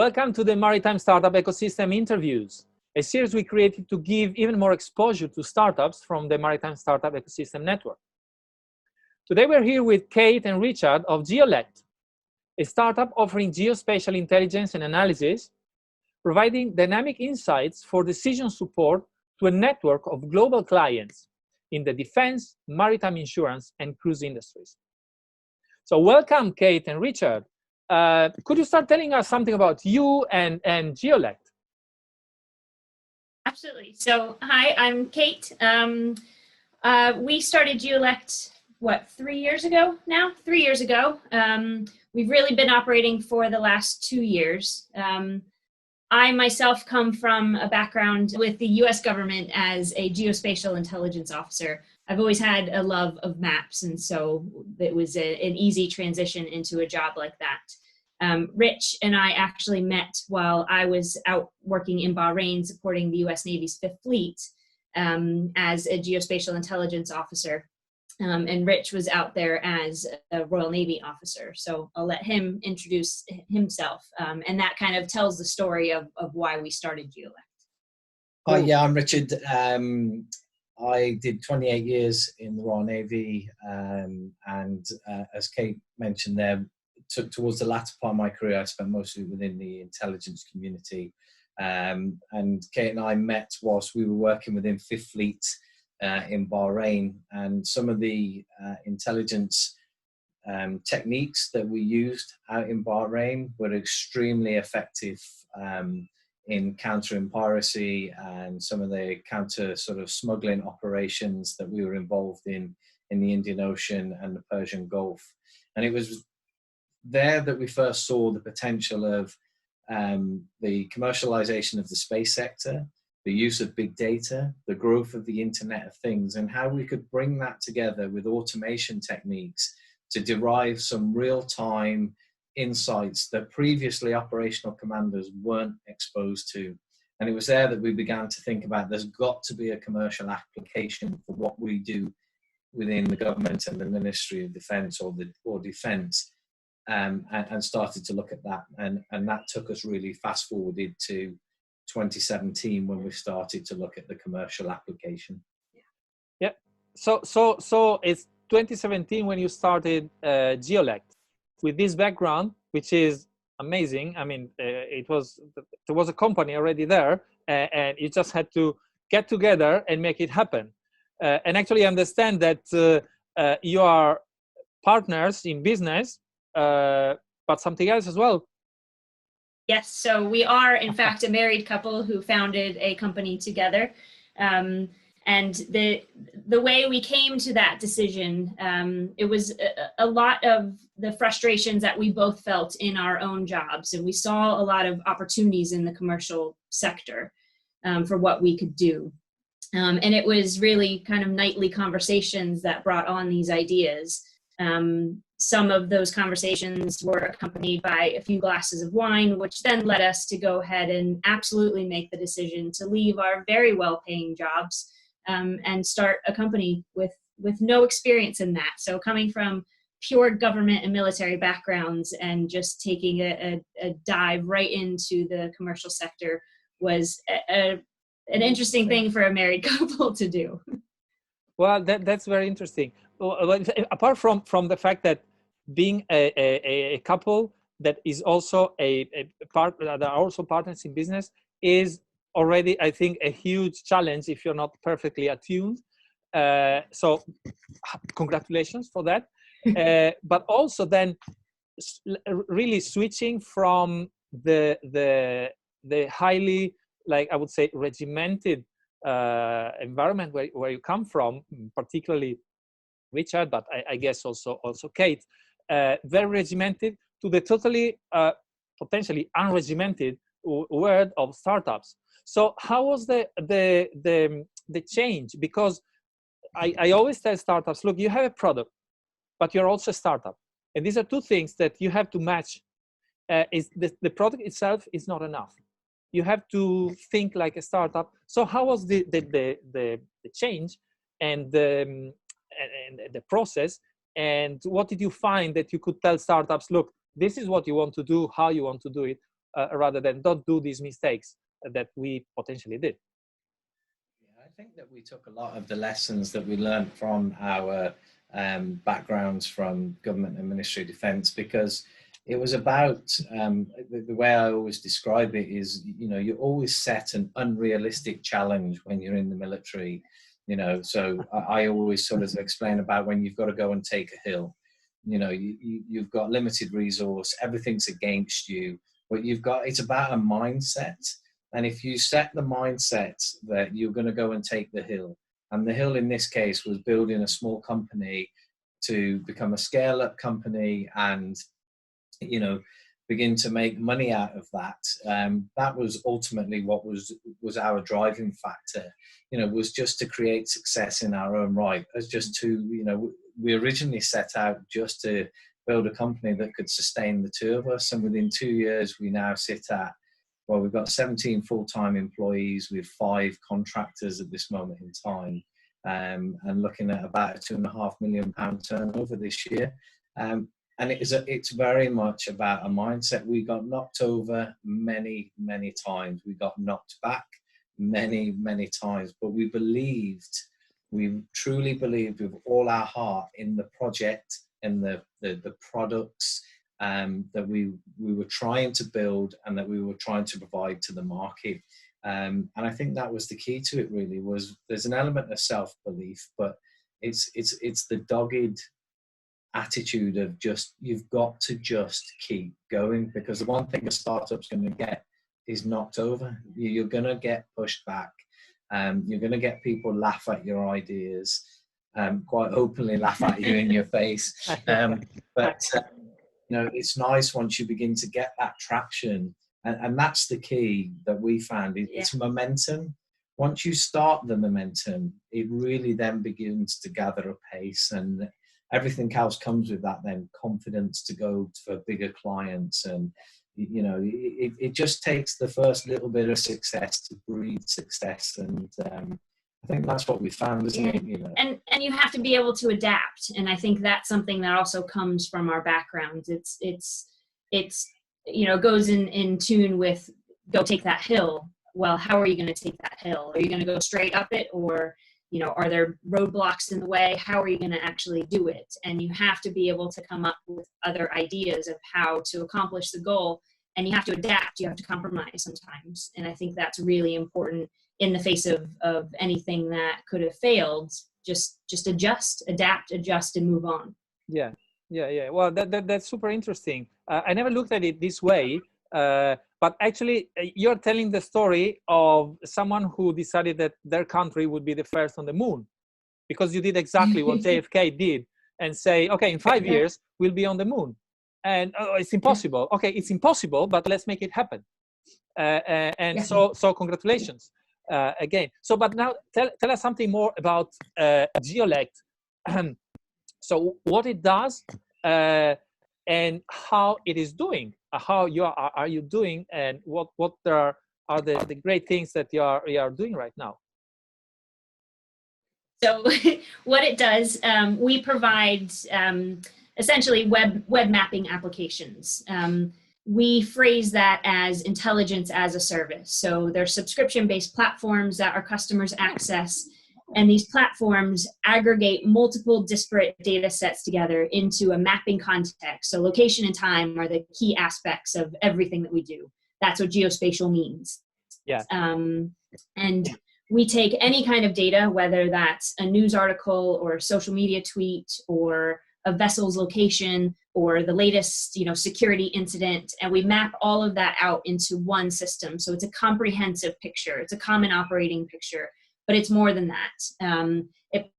Welcome to the Maritime Startup Ecosystem Interviews, a series we created to give even more exposure to startups from the Maritime Startup Ecosystem Network. Today we're here with Cate and Richard of Geollect, a startup offering geospatial intelligence and analysis, providing dynamic insights for decision support to a network of global clients in the defense, maritime insurance, and cruise industries. So welcome, Cate and Richard. Could you start telling us something about you and Geollect? Absolutely. So, hi, I'm Cate. We started Geollect, 3 years ago now? 3 years ago. We've really been operating for the last 2 years. I myself come from a background with the US government as a geospatial intelligence officer. I've always had a love of maps, and so it was an easy transition into a job like that. Rich and I actually met while I was out working in Bahrain supporting the US Navy's Fifth Fleet as a geospatial intelligence officer. And Rich was out there as a Royal Navy officer. So I'll let him introduce himself. And that kind of tells the story of why we started Geollect. Hi, yeah, I'm Richard. I did 28 years in the Royal Navy. And as Cate mentioned there, towards the latter part of my career, I spent mostly within the intelligence community. And Cate and I met whilst we were working within Fifth Fleet in Bahrain, and some of the intelligence techniques that we used out in Bahrain were extremely effective in countering piracy and some of the counter sort of smuggling operations that we were involved in the Indian Ocean and the Persian Gulf. And it was there that we first saw the potential of the commercialization of the space sector, the use of big data, the growth of the Internet of Things, and how we could bring that together with automation techniques to derive some real-time insights that previously operational commanders weren't exposed to. And it was there that we began to think about there's got to be a commercial application for what we do within the government and the Ministry of Defence or Defence. And started to look at that, and that took us really fast forwarded to 2017 when we started to look at the commercial application. Yeah. So it's 2017 when you started Geollect with this background, which is amazing. I mean, there was a company already there, and you just had to get together and make it happen. And actually, I understand that you are partners in business. But something else as well. Yes, so we are in fact a married couple who founded a company together. And the way we came to that decision, it was a lot of the frustrations that we both felt in our own jobs. And we saw a lot of opportunities in the commercial sector for what we could do. And it was really kind of nightly conversations that brought on these ideas. Some of those conversations were accompanied by a few glasses of wine, which then led us to go ahead and absolutely make the decision to leave our very well-paying jobs and start a company with no experience in that. So coming from pure government and military backgrounds and just taking a dive right into the commercial sector was an interesting thing for a married couple to do. Well, that's very interesting. Apart from the fact that being a couple that is also a part that are also partners in business is already, I think, a huge challenge if you're not perfectly attuned. So congratulations for that. But also then really switching from the highly, like I would say, regimented environment where you come from, particularly Richard, but I guess also Cate, very regimented, to the totally potentially unregimented world of startups. So how was the change? Because I always tell startups, look, you have a product, but you're also a startup, and these are two things that you have to match. Is the product itself is not enough. You have to think like a startup. So how was the change and the process, and what did you find that you could tell startups, look, this is what you want to do, how you want to do it, rather than don't do these mistakes that we potentially did. Yeah, I think that we took a lot of the lessons that we learned from our backgrounds from government and Ministry of Defence, because it was about, the way I always describe it is, you know, you always set an unrealistic challenge when you're in the military, you know. So I always sort of explain about when you've got to go and take a hill, you know, you've got limited resource, everything's against you, but it's about a mindset. And if you set the mindset that you're going to go and take the hill, and the hill in this case was building a small company to become a scale-up company and, you know, begin to make money out of that. That was ultimately what was our driving factor, you know, was just to create success in our own right, as just to, you know, we originally set out just to build a company that could sustain the two of us. And within 2 years, we now sit at, well, we've got 17 full-time employees with 5 contractors at this moment in time, and looking at about a £2.5 million turnover this year. And it's very much about a mindset. We got knocked over many, many times. We got knocked back many, many times. But we truly believed with all our heart in the project and the products that we were trying to build and that we were trying to provide to the market. And I think that was the key to it, really, was there's an element of self-belief, but it's the dogged attitude of just, you've got to just keep going, because the one thing a startup's going to get is knocked over. You're going to get pushed back. You're going to get people laugh at your ideas, quite openly laugh at you in your face. But you know, it's nice once you begin to get that traction, and that's the key that we found. It's momentum. Once you start the momentum, it really then begins to gather a pace, and everything else comes with that then, confidence to go for bigger clients. And you know, it just takes the first little bit of success to breed success. And I think that's what we found, isn't it? You know? And you have to be able to adapt. And I think that's something that also comes from our backgrounds. It's you know, goes in tune with go take that hill. Well, how are you going to take that hill? Are you going to go straight up it, or, you know, are there roadblocks in the way? How are you going to actually do it? And you have to be able to come up with other ideas of how to accomplish the goal. And you have to adapt. You have to compromise sometimes. And I think that's really important in the face of anything that could have failed. Just adjust, adapt, adjust, and move on. Yeah. Well, that's super interesting. I never looked at it this way. But actually, you're telling the story of someone who decided that their country would be the first on the moon, because you did exactly what JFK did, and say, okay, in 5 years, we'll be on the moon. And it's impossible. Okay, it's impossible, but let's make it happen. So congratulations again. So, but now tell us something more about Geollect. So what it does and how it is doing. How are you doing, and what are the great things that you are doing right now? So what it does, we provide essentially web mapping applications. We phrase that as intelligence as a service. So they're subscription-based platforms that our customers access, and these platforms aggregate multiple disparate data sets together into a mapping context. So location and time are the key aspects of everything that we do. That's what geospatial means. Yeah. And we take any kind of data, whether that's a news article or a social media tweet or a vessel's location or the latest, you know, security incident, and we map all of that out into one system. So it's a comprehensive picture. It's a common operating picture. But it's more than that. It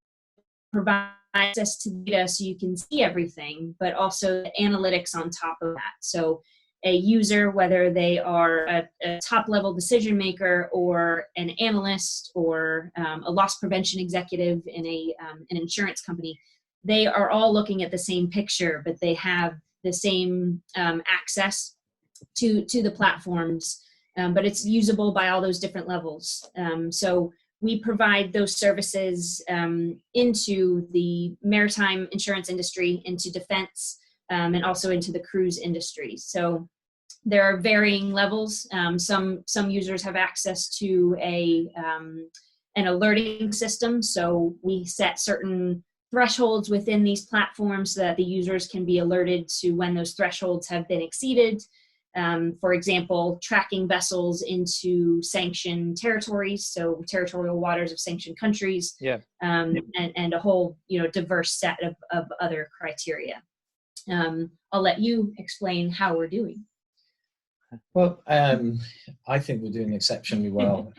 provides access to data so you can see everything, but also the analytics on top of that. So a user, whether they are a top-level decision maker or an analyst or a loss prevention executive in an insurance company, they are all looking at the same picture, but they have the same access to the platforms, but it's usable by all those different levels. So we provide those services into the maritime insurance industry, into defense, and also into the cruise industry. So there are varying levels. Some users have access to an alerting system. So we set certain thresholds within these platforms so that the users can be alerted to when those thresholds have been exceeded. For example, tracking vessels into sanctioned territories, so territorial waters of sanctioned countries, and a whole diverse set of other criteria. I'll let you explain how we're doing. Well, I think we're doing exceptionally well.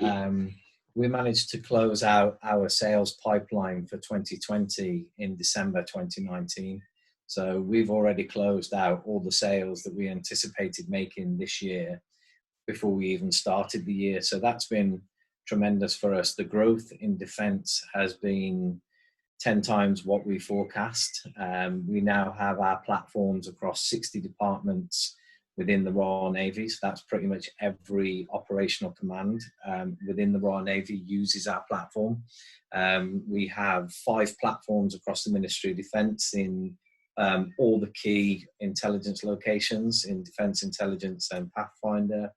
We managed to close out our sales pipeline for 2020 in December 2019. So we've already closed out all the sales that we anticipated making this year before we even started the year. So that's been tremendous for us. The growth in defense has been 10 times what we forecast. We now have our platforms across 60 departments within the Royal Navy. So that's pretty much every operational command within the Royal Navy uses our platform. We have 5 platforms across the Ministry of Defence in all the key intelligence locations in Defence Intelligence and Pathfinder.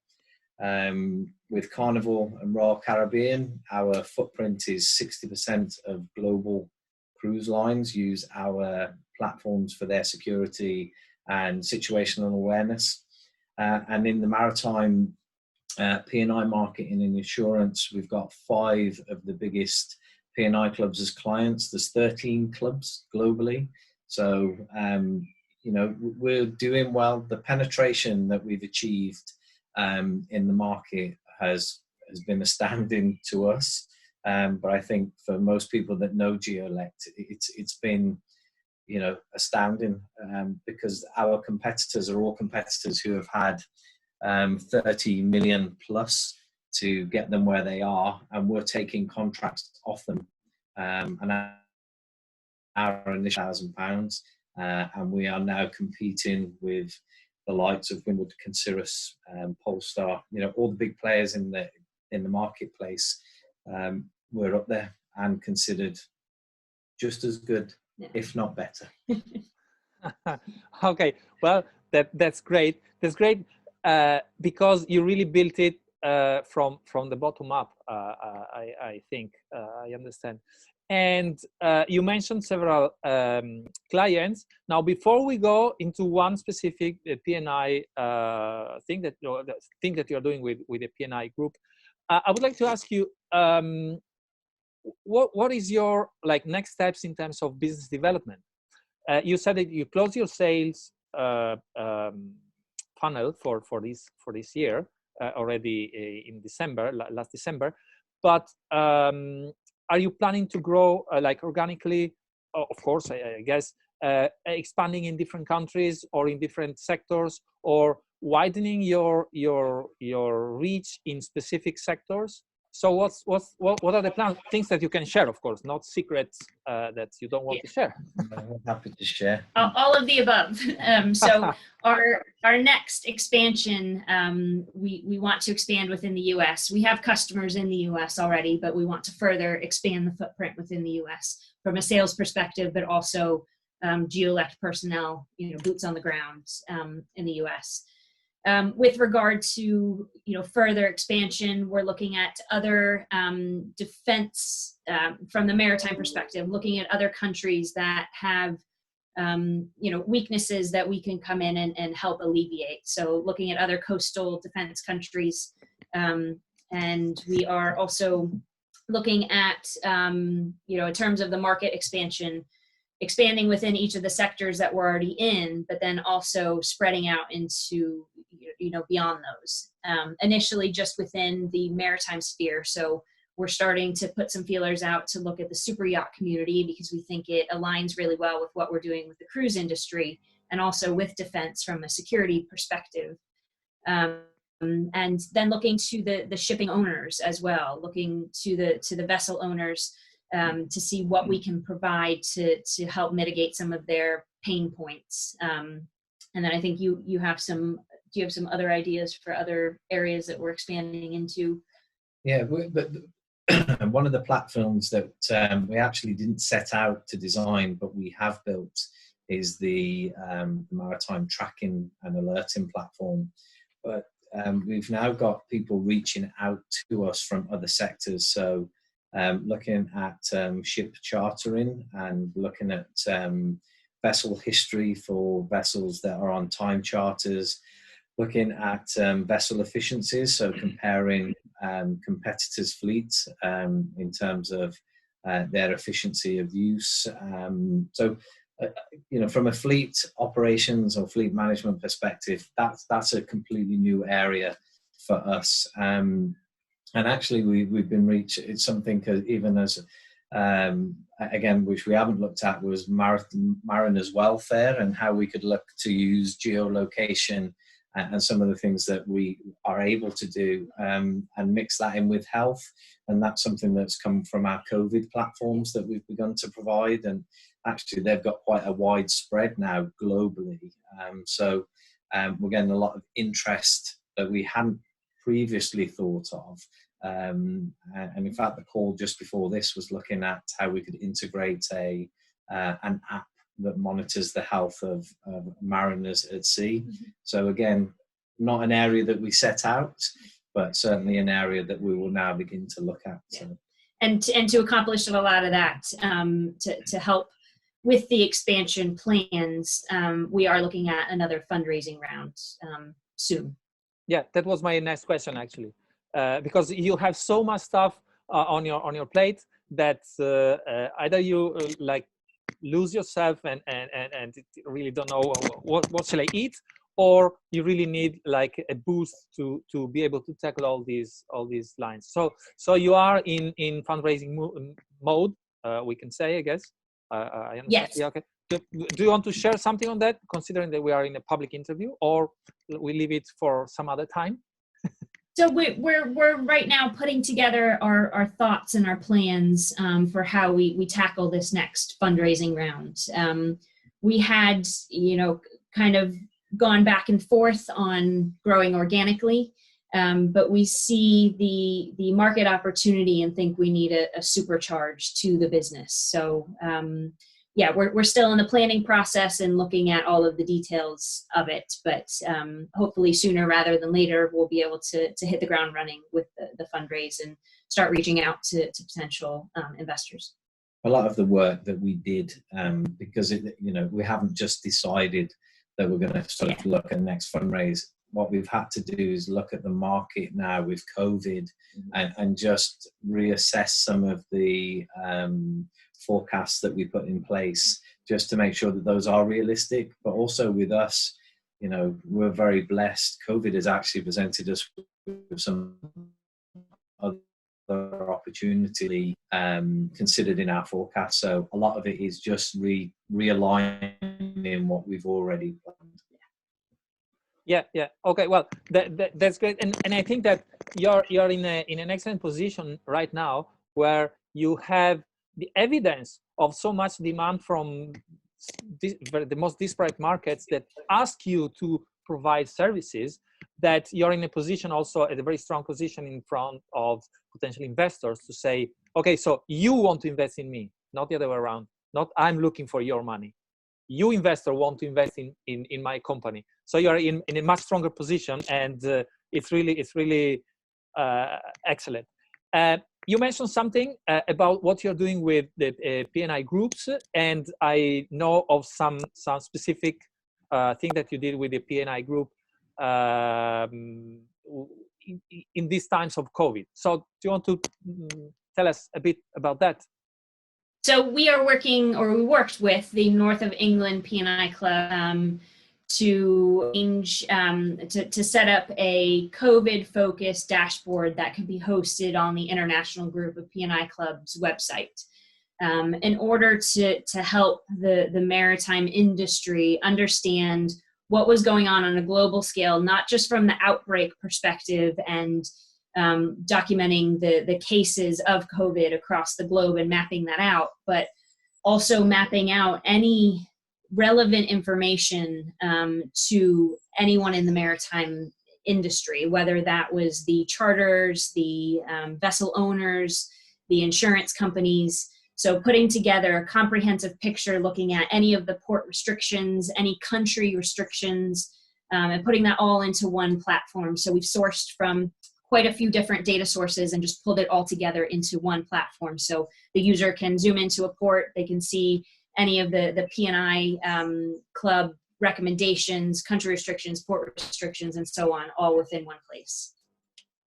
With Carnival and Royal Caribbean, our footprint is 60% of global cruise lines use our platforms for their security and situational awareness. And in the maritime P&I market and in insurance, we've got 5 of the biggest P&I clubs as clients. There's 13 clubs globally. So, we're doing well. The penetration that we've achieved in the market has been astounding to us. But I think for most people that know Geollect, it's been astounding, because our competitors are all competitors who have had 30 million plus to get them where they are, and we're taking contracts off them, and our initial £1,000, and we are now competing with the likes of Windward, Consiris, Polestar, all the big players in the marketplace. We're up there and considered just as good, if not better. Okay, well, that's great. That's great because you really built it from the bottom up. I think I understand. And you mentioned several clients. Now, before we go into one specific P&I thing that you're doing with the P&I group, I would like to ask you, what is your next steps in terms of business development? You said that you closed your sales funnel for this year already in December, last December, but are you planning to grow organically? Of course, I guess expanding in different countries or in different sectors, or widening your reach in specific sectors. So what are the plans? Things that you can share, of course, not secrets that you don't want to share. I'm happy to share. All of the above. So our next expansion, we want to expand within the U.S. We have customers in the U.S. already, but we want to further expand the footprint within the U.S. from a sales perspective, but also Geollect personnel, boots on the ground in the U.S. With regard to further expansion, we're looking at other defense from the maritime perspective, looking at other countries that have weaknesses that we can come in and help alleviate. So looking at other coastal defense countries, and we are also looking at in terms of the market expansion, expanding within each of the sectors that we're already in, but then also spreading out into beyond those. Initially just within the maritime sphere. So we're starting to put some feelers out to look at the super yacht community, because we think it aligns really well with what we're doing with the cruise industry and also with defense from a security perspective. And then looking to the shipping owners as well, looking to the vessel owners to see what we can provide to help mitigate some of their pain points. And then I think you have some other ideas for other areas that we're expanding into? Yeah, but one of the platforms that we actually didn't set out to design, but we have built, is the maritime tracking and alerting platform. but we've now got people reaching out to us from other sectors. So looking at ship chartering and looking at vessel history for vessels that are on time charters, looking at vessel efficiencies, so comparing competitors' fleets in terms of their efficiency of use. From a fleet operations or fleet management perspective, that's a completely new area for us. And actually, we've been reached. It's something even as again, which we haven't looked at, was mariners' welfare and how we could look to use geolocation and some of the things that we are able to do and mix that in with health. And that's something that's come from our COVID platforms that we've begun to provide. And actually, they've got quite a wide spread now globally. We're getting a lot of interest that we hadn't previously thought of. And in fact, the call just before this was looking at how we could integrate an app that monitors the health of mariners at sea. Mm-hmm. So again, not an area that we set out, but certainly an area that we will now begin to look at. Yeah. So. And to accomplish a lot of that, to help with the expansion plans, we are looking at another fundraising round soon. Yeah, that was my next question actually, because you have so much stuff on your plate that either you lose yourself and really don't know what shall I eat, or you really need like a boost to be able to tackle all these lines. So you are in fundraising mode, we can say, I guess. I understand. Yes. Yeah, okay. Do you want to share something on that, considering that we are in a public interview, or we leave it for some other time? So we're right now putting together our thoughts and our plans for how we tackle this next fundraising round. We had, kind of gone back and forth on growing organically, but we see the market opportunity and think we need a supercharge to the business. So we're still in the planning process and looking at all of the details of it, but hopefully sooner rather than later, we'll be able to hit the ground running with the fundraise and start reaching out to potential investors. A lot of the work that we did, because we haven't just decided that we're going to sort of look at the next fundraise. What we've had to do is look at the market now with COVID and just reassess some of the forecasts that we put in place, just to make sure that those are realistic. But also with us, we're very blessed. COVID has actually presented us with some other opportunity considered in our forecast. So a lot of it is just realigning what we've already planned. Yeah. Okay. Well, that's great, and I think that you're in an excellent position right now, where you have the evidence of so much demand from the most disparate markets that ask you to provide services, that you're in a position also at a very strong position in front of potential investors to say, okay, so you want to invest in me, not the other way around. Not I'm looking for your money. You investor want to invest in my company. So you're in a much stronger position, and it's really excellent. You mentioned something about what you're doing with the P&I groups, and I know of some specific thing that you did with the P&I group in these times of COVID. So do you want to tell us a bit about that? So we worked with the North of England P&I Club to set up a COVID-focused dashboard that could be hosted on the International Group of P&I Club's website, in order to help the maritime industry understand what was going on a global scale, not just from the outbreak perspective and documenting the cases of COVID across the globe and mapping that out, but also mapping out any relevant information to anyone in the maritime industry, whether that was the charters, the vessel owners, the insurance companies. So putting together a comprehensive picture, looking at any of the port restrictions, any country restrictions, and putting that all into one platform. So we've sourced from quite a few different data sources and just pulled it all together into one platform. So the user can zoom into a port, they can see any of the P&I club recommendations, country restrictions, port restrictions, and so on, all within one place.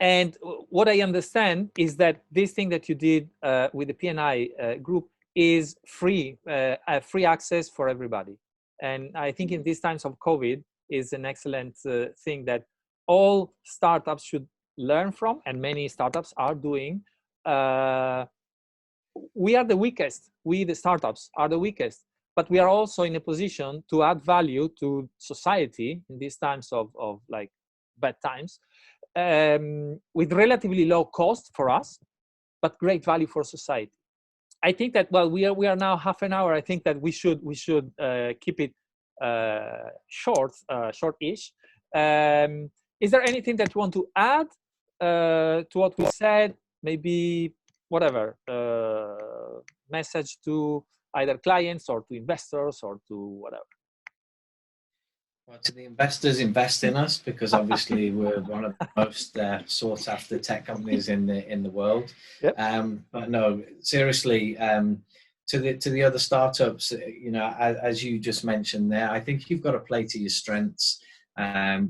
And what I understand is that this thing that you did with the P&I group is free, free access for everybody. And I think in these times of COVID is an excellent thing that all startups should learn from, and many startups are doing. We are the weakest. We, the startups, are the weakest, but we are also in a position to add value to society in these times of like bad times, with relatively low cost for us, but great value for society. I think that, well, we are now half an hour. I think that we should keep it short-ish. Is there anything that you want to add to what we said? Maybe whatever message to either clients or to investors or to whatever. Well, to the investors, invest in us, because obviously we're one of the most sought after tech companies in the world. Yep. But no, seriously, to the other startups, you know, as you just mentioned there, I think you've got to play to your strengths.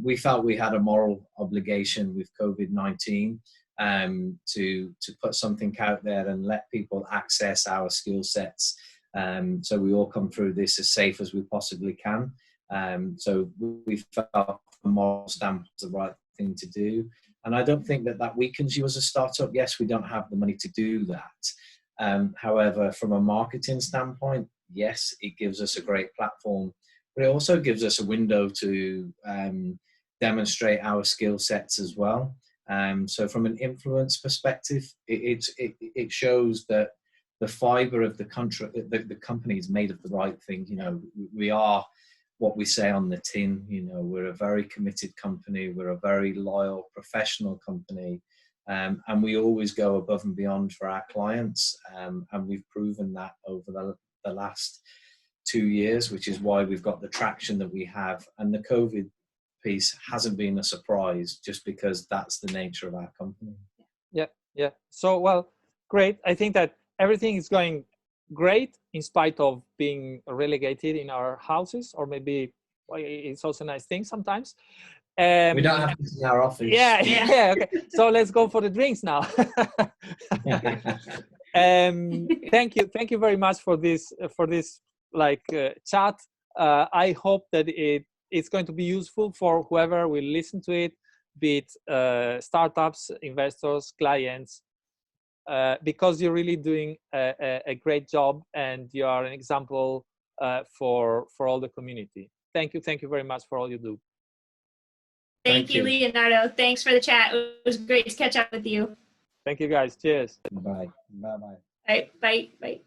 We felt we had a moral obligation with COVID-19 to put something out there and let people access our skill sets. So we all come through this as safe as we possibly can. So we felt the moral stamp was the right thing to do. And I don't think that weakens you as a startup. Yes, we don't have the money to do that. However, from a marketing standpoint, yes, it gives us a great platform, but it also gives us a window to demonstrate our skill sets as well. So from an influence perspective, it shows that the fiber of the company is made of the right thing. You know, we are what we say on the tin. You know, we're a very committed company. We're a very loyal, professional company. And we always go above and beyond for our clients. And we've proven that over the last 2 years, which is why we've got the traction that we have. And the COVID piece hasn't been a surprise, just because that's the nature of our company. Yeah. So, well, great. I think that everything is going great in spite of being relegated in our houses, or maybe it's also a nice thing sometimes. We don't have this in our office. Yeah. Okay. So let's go for the drinks now. Thank you very much for this chat. I hope that it's going to be useful for whoever will listen to it, be it startups, investors, clients, because you're really doing a great job, and you are an example for all the community. Thank you very much for all you do. Thank you, Leonardo. Thanks for the chat. It was great to catch up with you. Thank you, guys. Cheers. Bye. Bye. All right. Bye.